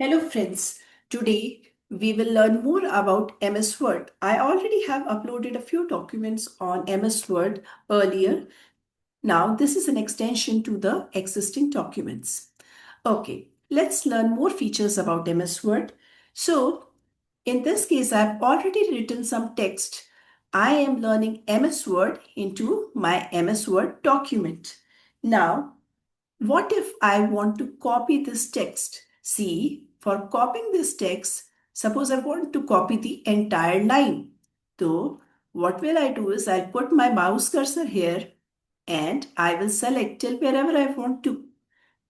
Hello friends, today we will learn more about MS Word. I already have uploaded a few documents on MS Word earlier. Now this is an extension to the existing documents. Okay, let's learn more features about MS Word. So in this case, I've already written some text. I am learning MS Word into my MS Word document. Now what if I want to copy this text? See, for copying this text, suppose I want to copy the entire line. So, what will I do is I'll put my mouse cursor here and I will select till wherever I want to.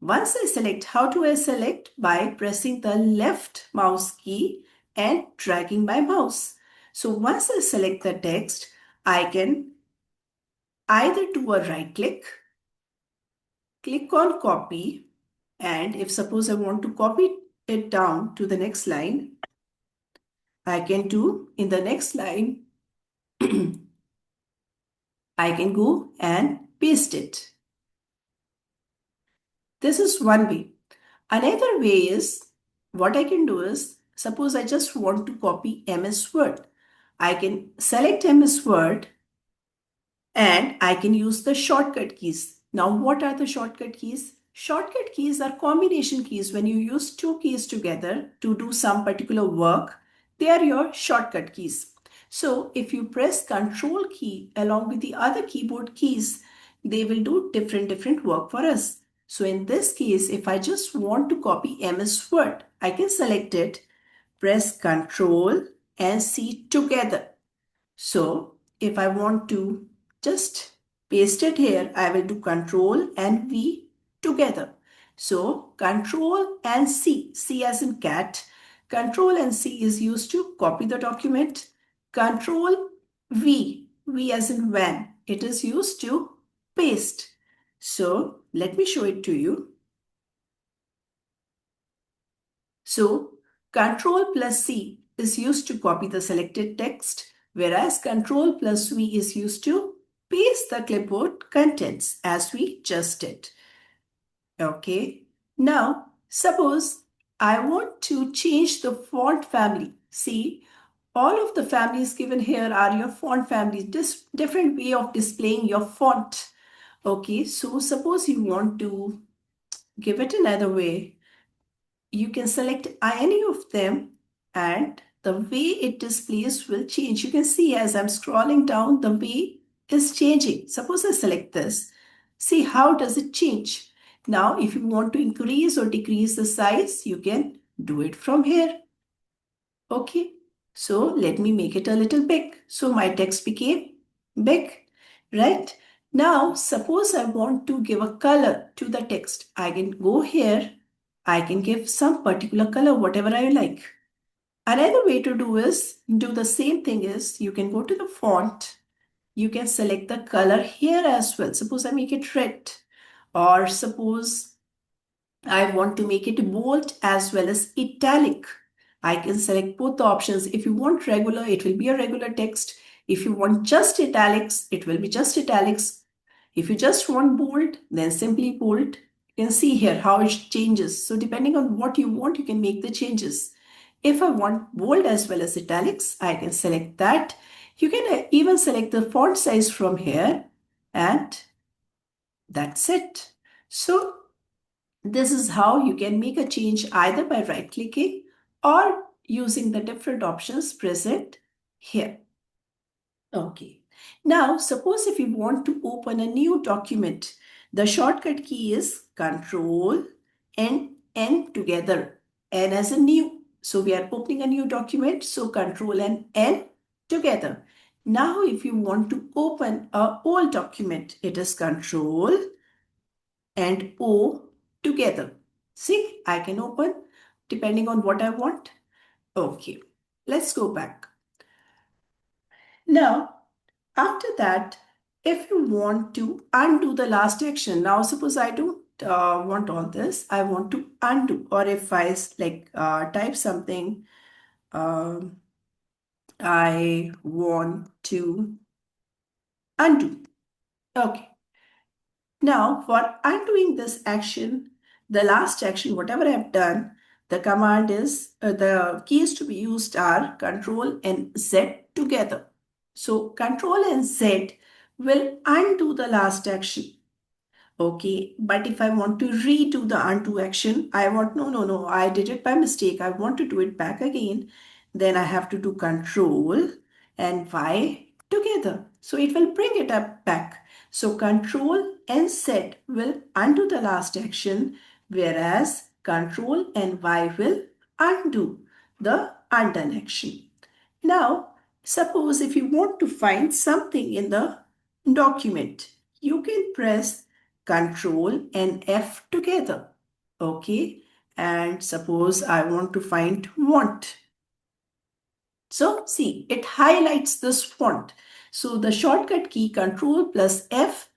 Once I select, how do I select? By pressing the left mouse key and dragging my mouse. So once I select the text, I can either do a right click on copy, and if suppose I want to copy it down to the next line, I can do in the next line, I can go and paste it. This is one way. Another way is what I can do is suppose I just want to copy MS Word. I can select MS Word and I can use the shortcut keys. Now, what are the shortcut keys? Shortcut keys are combination keys. When you use two keys together to do some particular work, they are your shortcut keys. So, if you press Control key along with the other keyboard keys, they will do different work for us. So, in this case, if I just want to copy MS Word, I can select it, press Control and C together. So if I want to just paste it here, I will do Control and V together. So Control and C, C as in cat, Control and C is used to copy the document. Control V, V as in van, it is used to paste. So let me show it to you. So Control plus C is used to copy the selected text, whereas Control plus V is used to paste the clipboard contents as we just did. Okay. Now, suppose I want to change the font family. See, all of the families given here are your font families, different way of displaying your font. Okay, so suppose you want to give it another way. You can select any of them and the way it displays will change. You can see as I'm scrolling down, the way is changing. Suppose I select this. See how does it change? Now, if you want to increase or decrease the size, you can do it from here. Okay, so let me make it a little big. So my text became big, right? Now, suppose I want to give a color to the text. I can go here. I can give some particular color, whatever I like. Another way to do is do the same thing is you can go to the font. You can select the color here as well. Suppose I make it red, or suppose I want to make it bold as well as italic. I can select both the options. If you want regular, it will be a regular text. If you want just italics, it will be just italics. If you just want bold, then simply bold. You can see here how it changes. So depending on what you want, you can make the changes. If I want bold as well as italics, I can select that. You can even select the font size from here, and that's it. So this is how you can make a change either by right clicking or using the different options present here. Okay. Now, suppose if you want to open a new document, the shortcut key is Control and N together, N as a new. So we are opening a new document, so Control and N together. Now, if you want to open a old document, it is Control and O together. See, I can open depending on what I want. Okay, let's go back. Now, after that, if you want to undo the last action, now suppose I don't want all this, I want to undo, or if I type something, um, I want to undo. Okay. Now, for undoing this action, the last action, whatever I have done, The command is, the keys to be used are Control and Z together. So Control and Z will undo the last action. Okay, but if I want to redo the undo action, no, I did it by mistake. I want to do it back again. Then I have to do Control and Y together. So it will bring it up back. So Control and Z will undo the last action, whereas Control and Y will undo the undone action. Now, suppose if you want to find something in the document, you can press Control and F together. Okay, and suppose I want to find want. So see, it highlights this font. So the shortcut key Control plus F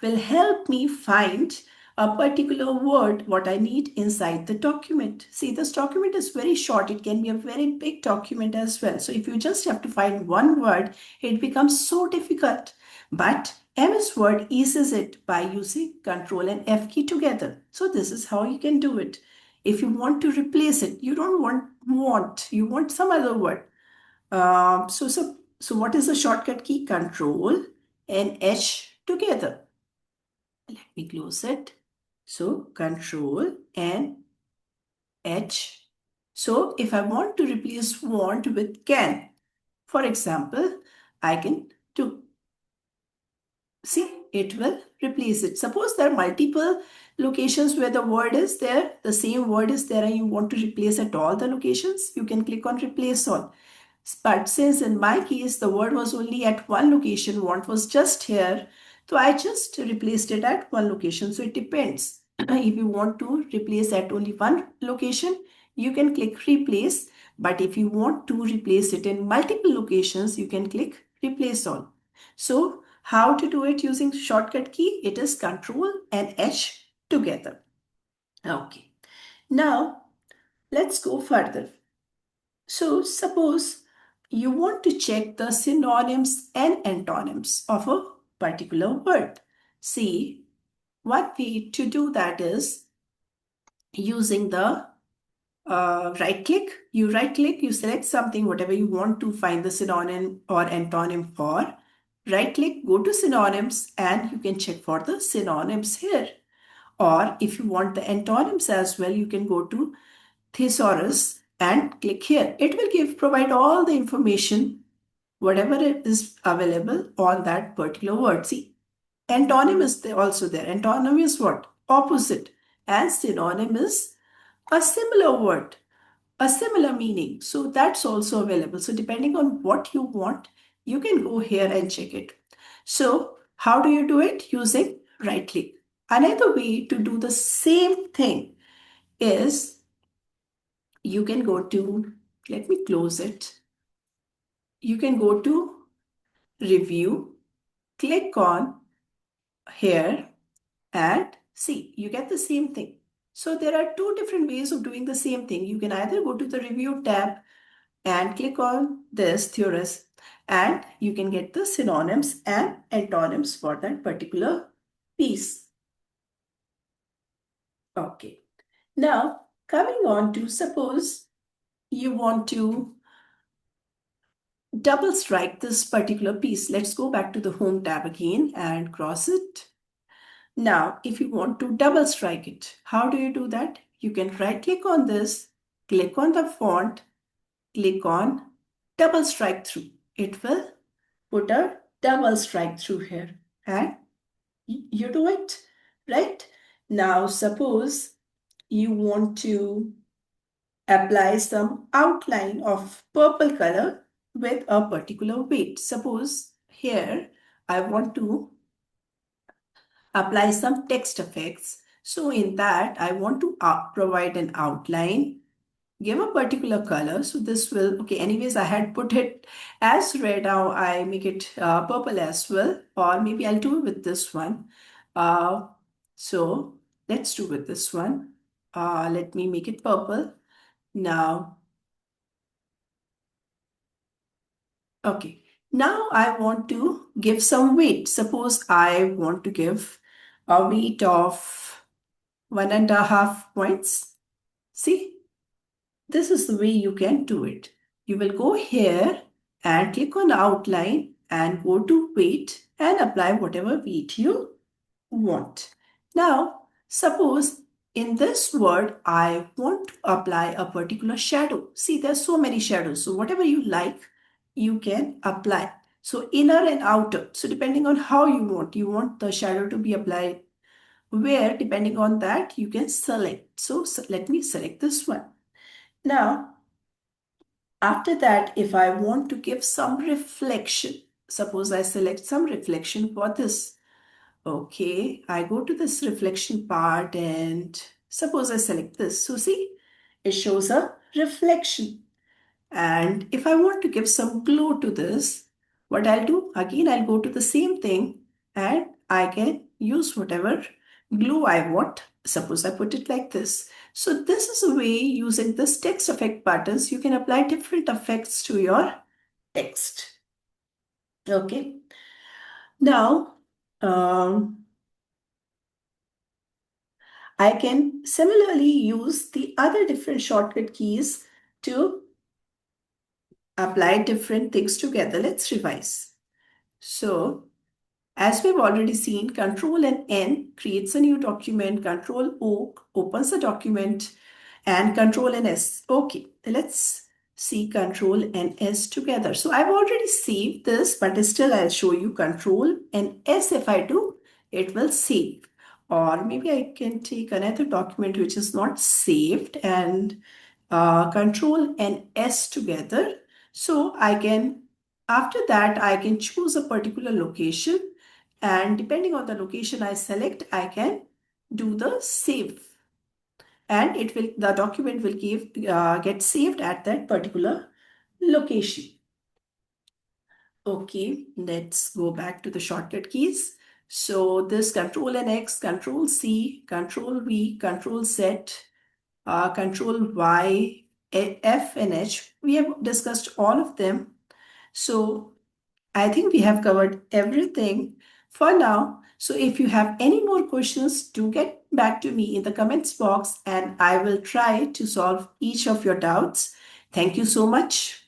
will help me find a particular word what I need inside the document. See, this document is very short. It can be a very big document as well. So if you just have to find one word, it becomes so difficult. But MSWord eases it by using Control and F key together. So this is how you can do it. If you want to replace it, you don't want, you want some other word. So what is the shortcut key? Control and H together. Let me close it. So Control and H. So if I want to replace want with can, for example, I can do. See, it will replace it. Suppose there are multiple locations where the word is there, the same word is there, and you want to replace at all the locations, you can click on replace all. But since in my case, the word was only at one location, want was just here, so I just replaced it at one location. So it depends. If you want to replace at only one location, you can click replace. But if you want to replace it in multiple locations, you can click replace all. So how to do it using shortcut key? It is Control and H together. Okay. Now let's go further. So suppose you want to check the synonyms and antonyms of a particular word. See, one way to do that is using the right click. You right click, you select something, whatever you want to find the synonym or antonym for. Right click, go to synonyms, and you can check for the synonyms here. Or if you want the antonyms as well, you can go to thesaurus and click here. It will provide all the information, whatever it is available on that particular word. See, antonym is also there. Antonym is what? Opposite. And synonym is a similar word, a similar meaning. So that's also available. So depending on what you want, you can go here and check it. So how do you do it? Using right click. Another way to do the same thing is you can go to, let me close it. You can go to review, click on here, and see, you get the same thing. So there are two different ways of doing the same thing. You can either go to the review tab and click on this thesaurus, and you can get the synonyms and antonyms for that particular piece. Okay. Now, coming on to, suppose you want to double strike this particular piece. Let's go back to the home tab again and cross it. Now, if you want to double strike it, how do you do that? You can right click on this, click on the font, click on double strike through. It will put a double strike through here, and you do it, right? Now, suppose you want to apply some outline of purple color with a particular weight. Suppose here I want to apply some text effects. So in that, I want to provide an outline, give a particular color. So this will, okay, anyways, I had put it as red. Now I make it purple as well, or maybe I'll do it with this one. So let's do with this one. Let me make it purple. Now, okay. Now I want to give some weight. Suppose I want to give a weight of 1.5 points. See, this is the way you can do it. You will go here and click on outline and go to weight and apply whatever weight you want. Now, suppose in this word, I want to apply a particular shadow. See, there's so many shadows. So whatever you like, you can apply. So inner and outer. So depending on how you want the shadow to be applied where, depending on that, you can select. So let me select this one. Now, after that, if I want to give some reflection, suppose I select some reflection for this. Okay, I go to this reflection part and suppose I select this. So see, it shows a reflection. And if I want to give some glow to this, what I'll do, again, I'll go to the same thing and I can use whatever glow I want. Suppose I put it like this. So this is a way using this text effect buttons, you can apply different effects to your text. Okay. Now, I can similarly use the other different shortcut keys to apply different things together. Let's revise. So, as we've already seen, Control and N creates a new document, Control O opens the document, and Control and S. Okay, let's see Control and S together. So I've already saved this, but still I'll show you Control and S. If I do, it will save. Or maybe I can take another document which is not saved and Control and S together. So I can, after that, I can choose a particular location, and depending on the location I select, I can do the save, and the document will get saved at that particular location. Okay, let's go back to the shortcut keys. So this Control and X, Control C, Control V, Control Z, Control Y, F and H, we have discussed all of them. So I think we have covered everything for now. So if you have any more questions, do get back to me in the comments box and I will try to solve each of your doubts. Thank you so much.